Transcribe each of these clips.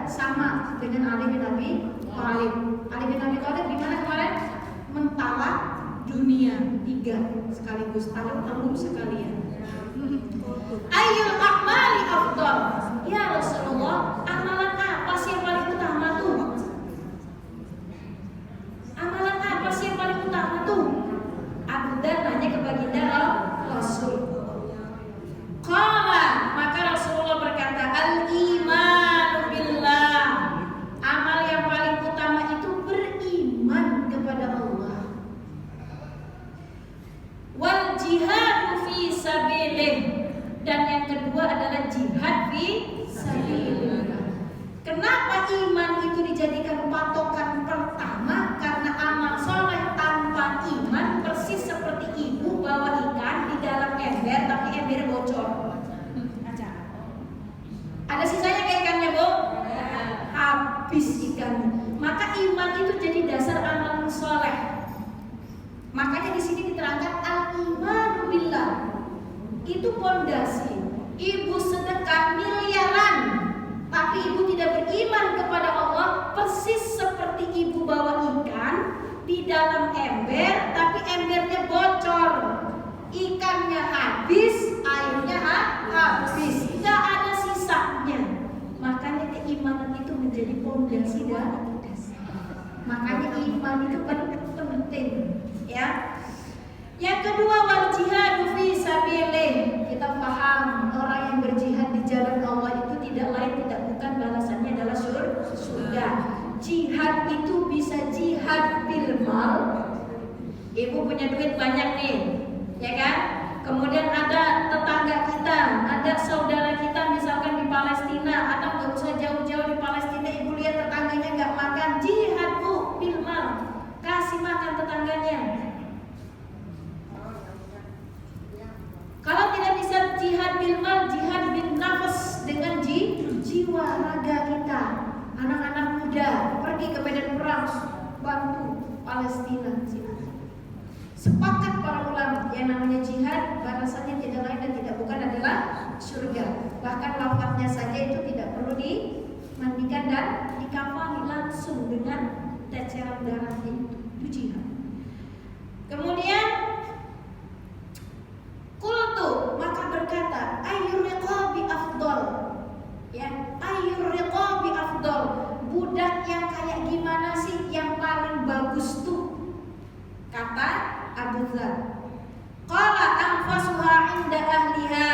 sama dengan Ali bin Abi Thalib. Ali bin Abi Thalib di mana kemarin? Mentalak dunia 3 sekaligus, taruh sekalian. Ayyul a'mali afdal? Ya Rasulullah, amalan apa sih yang paling utama tuh? Amalan apa sih yang paling utama tuh? Abu Dar nanya ke baginda Rasul. Qala, maka Rasulullah berkata, al-imanu billah. Amal yang paling utama itu beriman kepada Allah. Wal jihadu fi sabilillah. Dan yang kedua adalah jihad fi sabilillah. Kenapa iman itu dijadikan patokan pertama? Karena amal soleh tanpa iman persis seperti ibu bawa ikan di dalam ember tapi embernya bocor. Ada sisanya kayak ikannya, Bu? Habis ikannya. Maka iman itu jadi dasar amal soleh. Makanya di sini diterangkan al-imanu billah. Itu pondasi. Ibu sedekah miliaran, tapi ibu tidak beriman kepada Allah, persis seperti ibu bawa ikan di dalam ember, tapi embernya bocor. Ikannya habis, airnya habis, tidak ada sisanya. Makanya keimanan itu menjadi pondasi dan dasar. Makanya iman itu penting, ya. Yang kedua, wal jihadu fi sabilillah. Kita paham orang yang berjihad di jalan Allah itu tidak lain tidak bukan balasannya adalah surga. Jihad itu bisa jihad bil mal. Ibu punya duit banyak nih, ya kan? Kemudian ada tetangga kita, ada saudara kita misalkan di Palestina, atau nggak usah jauh-jauh di Palestina, ibu lihat tetangganya nggak makan, jihad bu bil mal, kasih makan tetangganya. Kalau tidak bisa jihad bil mal, jihad bin nafas, dengan jiwa raga kita. Anak-anak muda pergi ke medan perang, bantu Palestina. Sepakat para ulama yang namanya jihad balasannya tidak lain dan tidak bukan adalah surga. Bahkan wafatnya saja itu tidak perlu dimandikan dan dikafani, langsung dengan teceran darahnya itu jihad. Kemudian qultu, maka berkata, ayyur riqabi afdal. Ya, ayyur riqabi afdal. Budak yang kayak gimana sih yang paling bagus tuh? Kata Abu Dzar, qala anfasuha 'inda ahliha.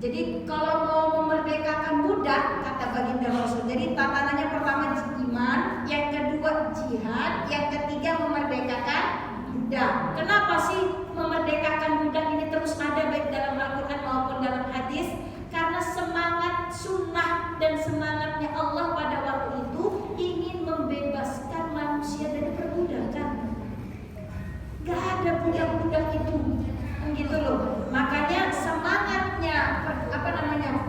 Jadi kalau mau memerdekakan budak, kata baginda Rasul, jadi tatanannya pertama iman, yang kedua jihad, yang ketiga memerdekakan budak. Kenapa sih memerdekakan budak ini terus ada baik dalam Al-Quran maupun dalam hadis? Karena semangat sunnah dan semangatnya Allah pada waktu itu ingin membebaskan manusia dari perbudakan. Gak ada budak-budak itu, gitu loh. Makanya semangatnya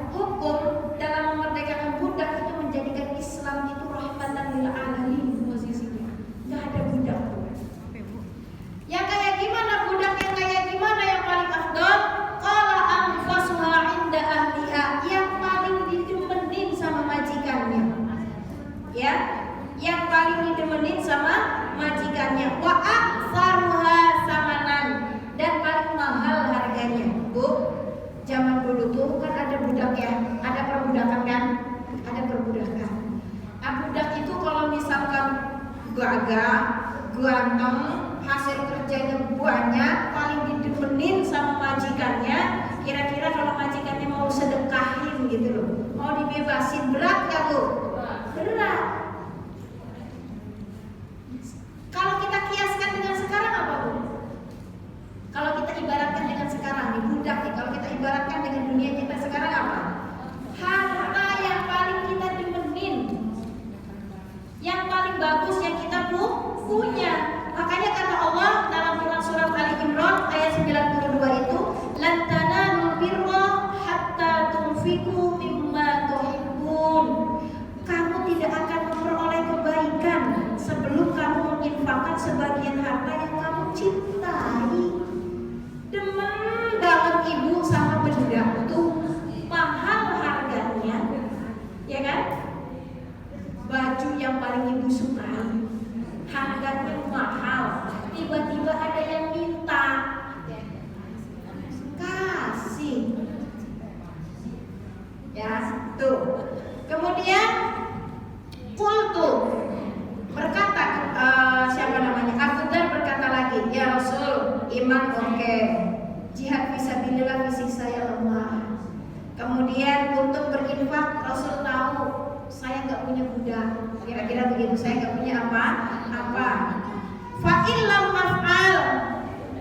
hukum dalam memerdekakan budak itu menjadikan Islam itu rahmatan lil alamin posisinya. Gak ada budak. Yang kayak gimana budak, yang kayak gimana yang paling afdal? Qala anfasuha 'inda ahliha, yang paling didemenin sama majikannya. Ya, yang paling didemenin sama majikannya. Wa aktsaruha samanan, dan paling mahal harganya. Bu, zaman dulu tuh kan ada budak ya, ada perbudakan kan? Ada perbudakan. Nah, budak itu kalau misalkan gagah, ganteng, hasil kerjanya banyak, paling didemenin sama majikannya. Kira-kira kalau majikannya mau sedekahin gitu loh, mau dibebasin, berat gak tuh? Berat. Kalau kita kiaskan dengan sekarang apa Bu? Kalau kita ibaratkan dengan sekarang nih, budak nih, kalau kita ibaratkan dengan dunia kita sekarang apa? Harta yang paling kita demenin, yang paling bagus yang kita punya. Makanya kata Allah dalam Quran surat Ali Imran ayat 92 itu, lan tanalul birra hatta tunfiqu mimma tuhibbun. yang paling ibu sukai, harganya mahal, tiba-tiba ada yang minta, kasih, ya tuh. Kemudian qultu berkata, siapa namanya, Abdullah berkata lagi, ya Rasul, iman oke, jihad fisabilillah fisik saya lemah. Kemudian untuk berinfak, Rasul tahu saya nggak punya budak, kira-kira begitu, saya nggak punya apa. Fa illam af'al,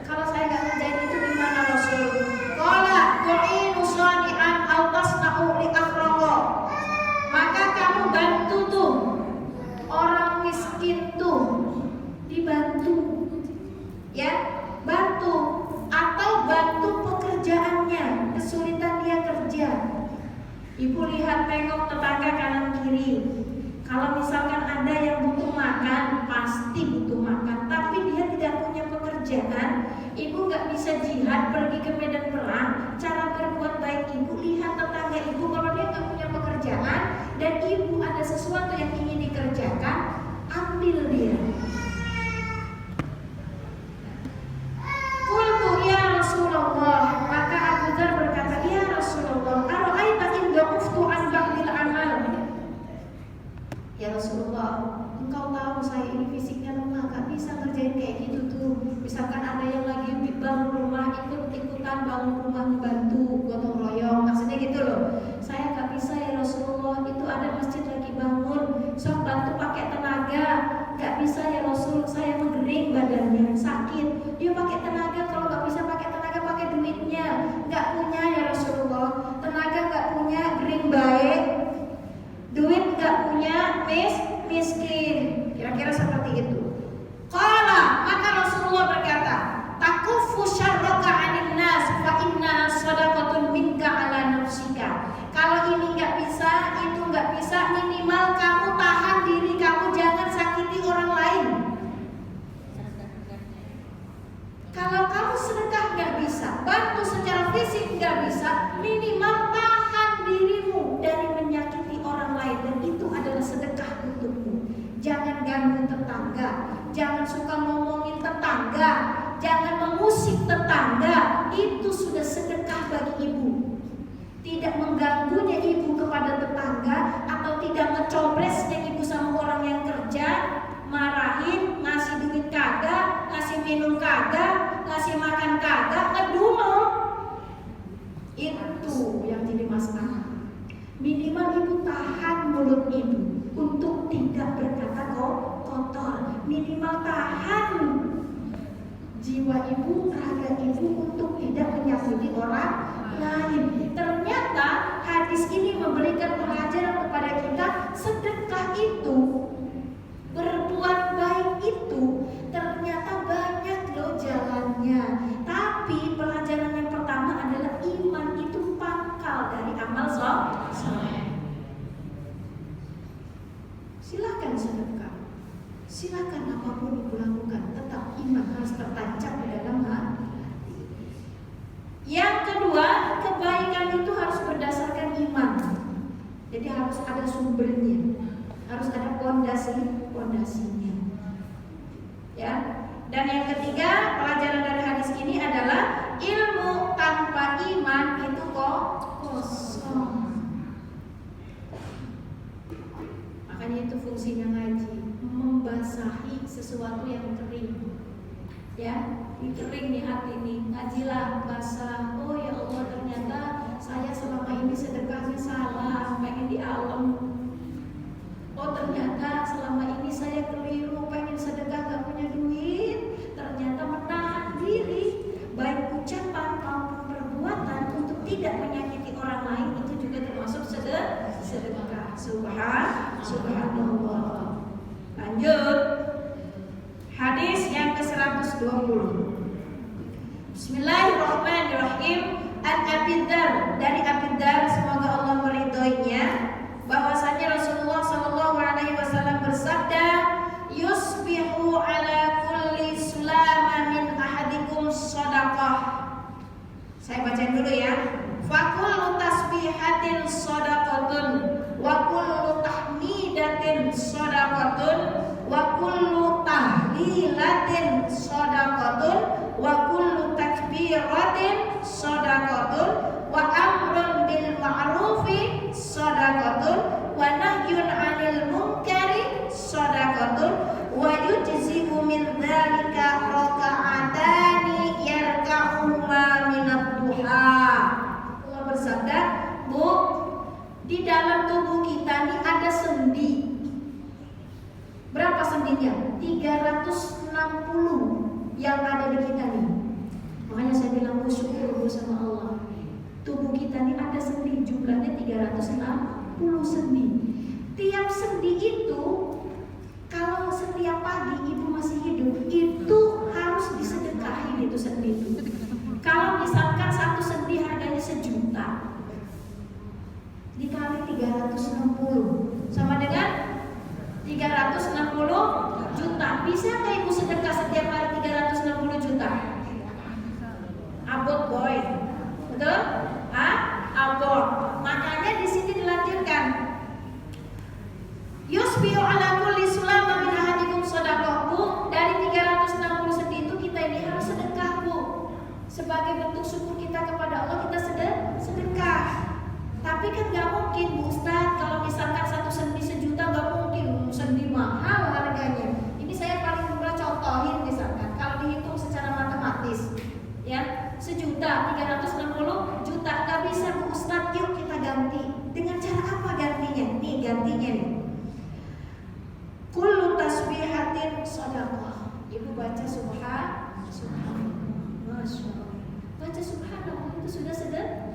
kalau saya nggak ngerjain itu gimana Rasul? Qala tu'inu shani'an aw tasna'u li akhraqa, maka kamu bantu tuh orang miskin tuh, dibantu, ya, bantu, atau bantu pekerjaannya, kesulitan dia kerja. Ibu lihat, tengok tetangga kanan kiri. Kalau misalkan ada yang butuh makan, pasti butuh makan, tapi dia tidak punya pekerjaan, ibu nggak bisa jihad pergi ke medan perang. Cara berbuat baik ibu, lihat tetangga ibu, kalau dia nggak punya pekerjaan dan ibu ada sesuatu yang ingin dikerjakan, ambil dia. Qultu ya Rasulullah, maka Abu Dzar berkata, ya Rasulullah, ara'aita in dha'uftu an ba'dil amal. Ya Rasulullah, engkau tahu saya ini fisiknya lemah, gak bisa ngerjain kayak gitu tuh. Misalkan ada yang lagi bangun rumah, ikut-ikutan bangun rumah, membantu, gotong royong, maksudnya gitu loh. Saya gak bisa ya Rasulullah, itu ada masjid lagi bangun, sok bantu pakai tenaga. Gak bisa ya Rasul, saya mengering badannya, sakit. Dia pakai tenaga, kalau gak bisa pakai tenaga, pakai duitnya. Gak punya ya Rasulullah, tenaga gak punya, gering baik, duit gak punya, miskin. Kira-kira seperti itu. Qala, maka Rasulullah berkata, takuffu syarraka 'anil nas fa inna shadaqatun minka 'ala nafsika. Kalau ini nggak bisa, itu nggak bisa, minimal kamu tahan diri kamu, jangan sakiti orang lain. Kalau kamu sedekah nggak bisa, bantu secara fisik nggak bisa, minimal tahan dirimu dari menyakiti orang lain, dan itu adalah sedekah untukmu. Jangan ganggu tetangga, jangan suka ngomongin tetangga, jangan mengusik tetangga, itu sudah sedekah bagi ibu. Tidak mengganggunya ibu kepada tetangga, atau tidak ngecopresnya ibu sama orang yang kerja, marahin, ngasih duit kagak, ngasih minum kagak, ngasih makan kagak, ngedumel. Itu yang jadi masalah. Minimal ibu tahan mulut ibu untuk tidak berkata kotor. Minimal tahan jiwa ibu, raga ibu untuk tidak menyakiti orang lain. Ternyata hadis ini memberikan pelajaran kepada kita, sedekah itu, berbuat baik itu ternyata banyak loh jalannya. Tapi pelajaran yang pertama adalah iman itu pangkal dari amal soleh. Silakan sedekah, silakan apapun ibu lakukan, tetap iman harus tertancap di dalam hati. Yang kedua, kebaikan itu harus berdasarkan iman. Jadi harus ada sumbernya, harus ada pondasinya. Ya. Dan yang ketiga, pelajaran dari hadis ini adalah ilmu tanpa iman itu kosong. Makanya itu fungsinya ngaji, membasahi sesuatu yang kering. Ya, ini kering nih hati nih, ngajilah basah. Oh ya Allah, ternyata saya selama ini sedekahnya salah, pengen di alam. Oh ternyata selama ini saya keliru, pengen sedekah gak punya duit. Ternyata menahan diri, baik ucapan maupun perbuatan, untuk tidak menyakiti orang lain, itu juga termasuk sedekah. Subhanallah. Lanjut. Hadis yang ke-120. Bismillahirrahmanirrahim. An Abi Dzar, dari Abi Dzar, semoga Allah meridhoinya, bahwasanya Rasulullah sallallahu alaihi wasallam bersabda, yusbihu ala kulli sulama min ahadikum shadaqah. Saya bacain dulu ya. Fa kullu tasbihatin shadaqatun wa kullu tahmidatin shadaqah sendinya? 360 yang ada di kita nih. Makanya saya bilang bersyukur sama Allah. Tubuh kita nih ada sendi, jumlahnya 360 sendi. Tiap sendi itu, kalau setiap pagi ibu masih hidup, itu harus disedekahin itu sendi itu. Kalau misalkan satu sendi harganya 1 juta, dikali 360 sama dengan 360 juta. Bisa nggak ibu sedekah setiap hari 360 juta? Abot boy, betul? Abot. Makanya di sini dilanjutkan. Yusbihu ala kulli sulama min ahadikum shadaqah. Bu, dari 360 sendi itu kita ini harus sedekah, Bu. Sebagai bentuk syukur kita kepada Allah, kita sedekah. Tapi kan nggak mungkin, Bu Ustaz, kalau misalkan satu sendi 1 juta nggak mungkin, sendi mahal harganya. Ini saya paling murah contohin misalkan, kalau dihitung secara matematis, ya 1 juta, 360 juta, nggak bisa Bu Ustaz. Yuk kita ganti. Dengan cara apa gantinya? Nih gantinya nih. Kullu tasbihatin shadaqah. Ibu baca subhanallah. Masya Allah. Baca subhanallah itu sudah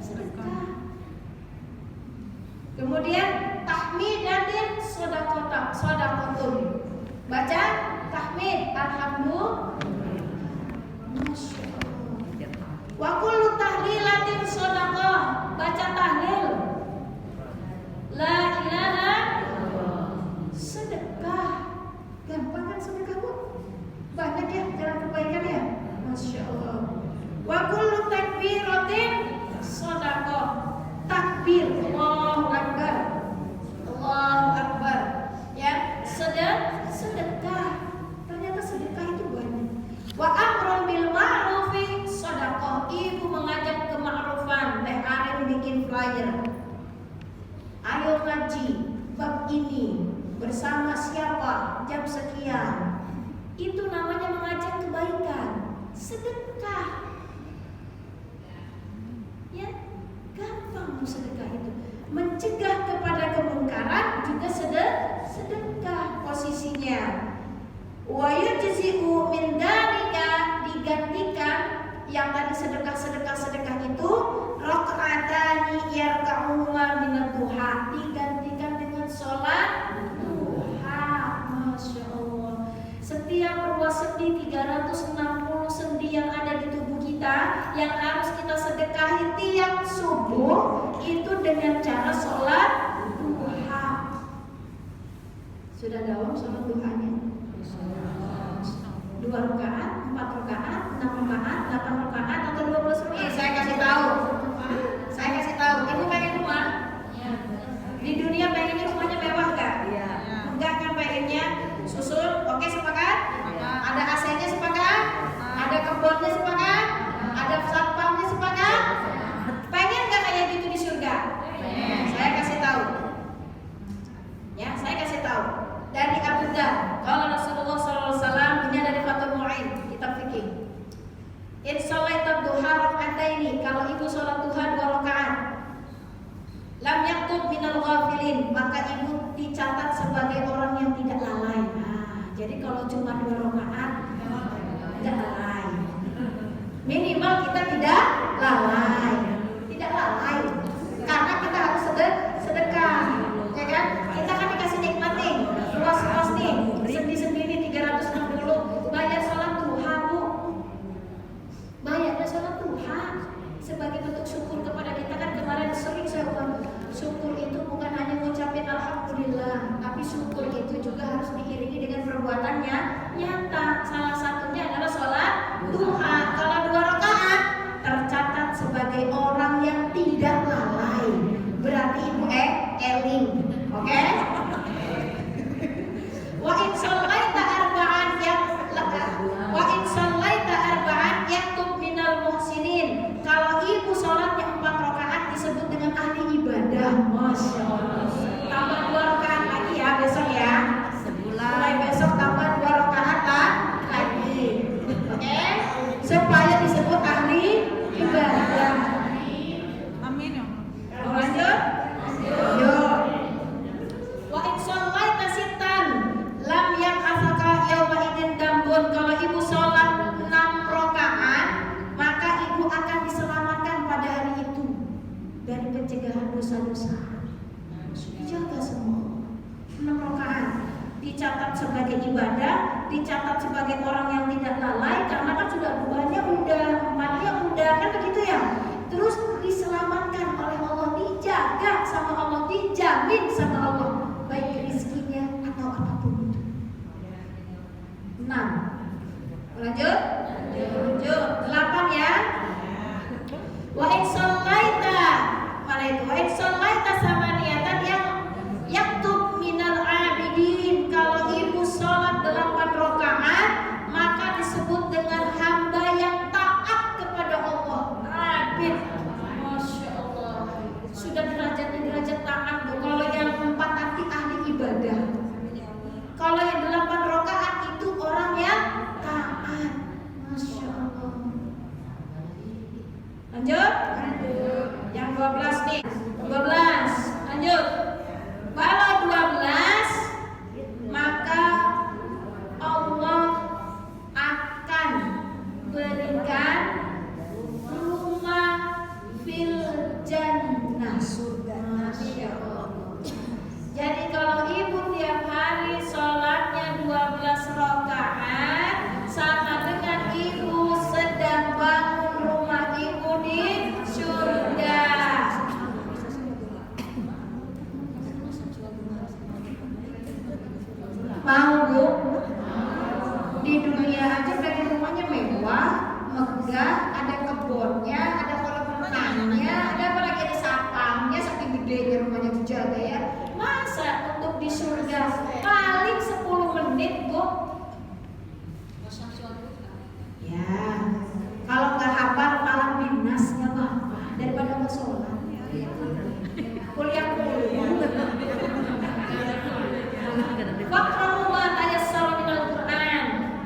sedekah. Kemudian tahmidatin shadaqatun. Baca tahmid alhamdulillah. Masya Allah. Wa kullu tahlilatin shadaqah. Baca tahlil la ilaha sedekah. Gampang kan sedekah, Bu? Banyak ya jalan kebaikan ya. Masya Allah. Wa kullu takbiratin shadaqah. Takbir, Allahu Akbar, Allahu Akbar. Ya, sedekah. Ternyata sedekah itu banyak. Wa amrun bil ma'rufi shadaqah. Ibu mengajak kema'rufan. Teh Arin bikin flyer. Ayo ngaji bab ini bersama siapa jam sekian. Itu namanya mengajak kebaikan, sedekah. Ya, gampang sedekah itu. Mencegah kepada kemungkaran juga sedekah posisinya. Wa yujzi'u min dzalika, digantikan yang tadi sedekah itu rakaatani yarka'uhuma minad duha, digantikan dengan sholat duha. Masya Allah. Setiap ruas sendi 360 sendi yang ada di tubuh kita yang harus kita sedekahi tiap subuh itu dengan cara sholat duha. Sudah dalam sholat duhanya? 2 rakaat, 4 rakaat, 6 rakaat, 8 rakaat atau 12 rakaat? Saya kasih tahu. Ibu pengen rumah? Di dunia pengennya rumahnya mewah nggak? Enggak kan pengennya susun? Oke, sepakat? Ada AC-nya sepakat? Ada kebunnya sepakat? Ada satpamnya sepakat? Pengen nggak kayak gitu di surga? Saya kasih tahu. Ya, saya kasih tahu. Dari Abu Dzar, kalau Rasulullah SAW, ini dari Fathul Mu'in, kitab fikih. In sholaita duha raka'ataini, kalau ibu sholat duha 2 rakaat, lam yaktub minal ghafilin, maka ibu dicatat sebagai orang yang tidak lalai. Nah, jadi kalau cuma 2 rakaat tidak lalai. Minimal kita tidak lalai. Karena kita harus sedekah. Ya kan? Kita kan dikasih nikmat nih, luas-luas nih, sendi-sendi nih 360, bayar sholat duha, Bu. Bayarnya sholat duha sebagai bentuk syukur kepada kita. Kan kemarin sering saya ulang, syukur itu bukan hanya ngucapin alhamdulillah, tapi syukur itu juga harus diiringi dengan perbuatannya nyata. Salah satunya adalah sholat duha. Kalau 2 rakaat tercatat sebagai orang yang tidak lalai. Berarti ibu eling, oke? Wa in shallaita arba'an yaktub minal muhsinin. Kalau ibu sholatnya 4 rakaat disebut dengan ahli ibadah. Masya Allah. Tambah 2 rakaat lagi ya besok ya. Mulai besok tambah 2 rakaat lagi. Oke? Supaya dicatat sebagai ibadah, dicatat sebagai orang yang tidak lalai, karena kan sudah 2-nya udah, 4-nya udah, kan begitu ya. Terus diselamatkan oleh Allah, dijaga sama Allah, dijamin sama Allah, baik rizkinya atau apapun itu. 6. Lanjut. 8 ya. Wa in shallaita, mana itu? Wa in shallaita sama niatan yang yaktub minal abidin. Kalau ibu sholat 8 rakaat, maka disebut dengan hamba yang taat kepada Allah. Abid. Masya Allah. Sudah derajatnya derajat taat. Kalau yang 4 nanti ahli ibadah. Kalau yang 8 rakaat itu orang yang taat. Masya Allah. Lanjut. Yang 12 nih. 12. Lanjut. Kalau 12, maka Allah akan berikan rumah fil jannah, surga. Masya Allah. Jadi kalau ibu tiap hari sholatnya 12 rakaat, sama dengan ibu sedang bangun rumah ibu di surga. Mau bu? Di dunia aja pengen rumahnya mewah, megah, ada kebunnya, ada kolam renangnya, ada apa lagi, ada sapangnya, saking gedenya rumahnya dijaga ya. Masa untuk di surga paling 10 menit bu? Ya, kalau nggak hafal malah binas nggak apa-apa, daripada nggak sholat. Kuliah Waqra'u ma tayassara minal Qur'an.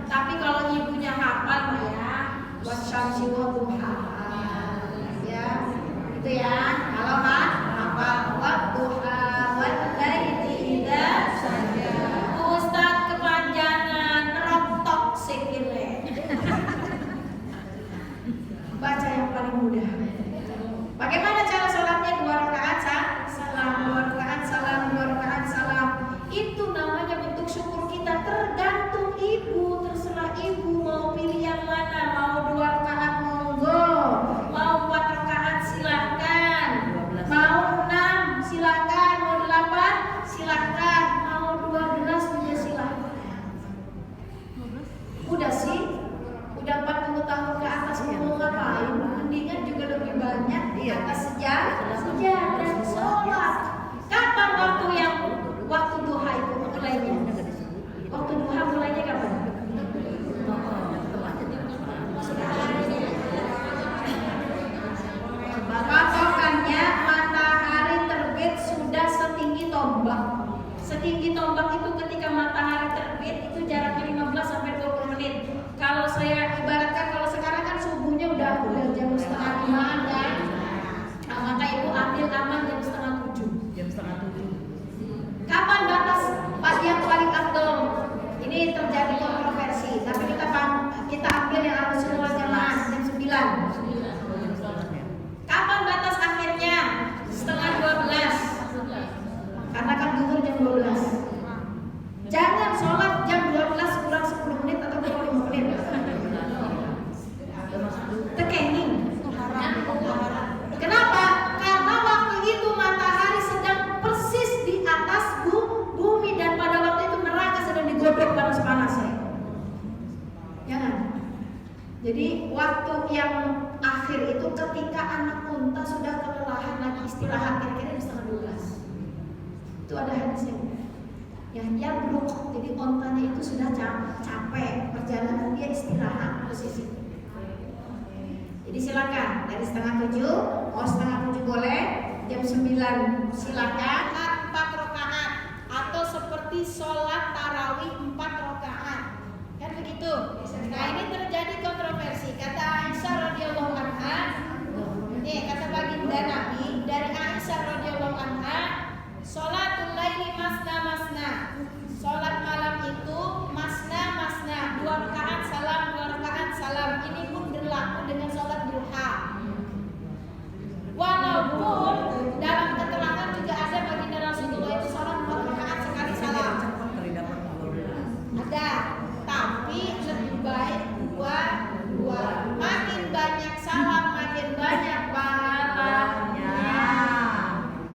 Tapi kalau ibunya hafal ya, wasyamsi wa duhaha. Ya, itu ya. Kalau hafal wadduha wal laili idza saja. Ustaz kepanjangan rontok sikile. Baca yang paling mudah. Bagaimana cara sholatnya? 2 rakaat salam, 2 rakaat salam, 2 rakaat salam. Itu namanya bentuk syukur kita. Tergantung ibu, terserah ibu mau pilih yang mana. Mau 2 rakaat monggo, mau 4 rakaat silakan, mau 6 silakan, mau 8 silakan, mau 12 juga silakan. Udah sih, udah 40 tahun ke atas mau ngapain? Mendingan juga lebih banyak di atas sejadah dan sholat. Kapan waktu duha itu mulainya? Waktu duha mulainya kapan? Patokannya matahari terbit sudah setinggi tombak. Setinggi tombak itu ketika matahari terbit itu jaraknya 15 sampai 20 menit. Kalau saya ibaratkan, kalau sekarang kan subuhnya udah jam 6:30 kan. Nah, maka ibu ambil aman jam 6:30. Jam 6:30. Kapan batas yang paling afdol? Ini terjadi kontroversi, tapi kita ambil yang Ahlussunnah wal Jamaah jam 9. Kapan batas akhirnya? Setengah 12. Karena kan zuhur jam 12. Jangan sholat jam 12 kurang 10 menit atau kurang 5 menit. Tekening. Kenapa? Karena waktu itu matahari sedang persis di atas bumi, dan pada waktu itu neraka sedang digodok panas-panasnya. Jangan. Jadi waktu yang akhir itu ketika anak unta sudah kelelahan lagi istirahat, kira-kira di setengah 12. Itu ada hadisnya. Ya bruk, jadi ontanya itu sudah capek perjalanan, dia istirahat posisi. Jadi silakan dari setengah 7, mau setengah 7 boleh, jam 9 silakan 4 rakaat, atau seperti sholat tarawih 4 rakaat, kan begitu. Nah ini terjadi kontroversi. Kata Aisyah radhiyallahu anha, kata baginda Nabi dari Aisyah radhiyallahu anha, sholatul laili masna masna.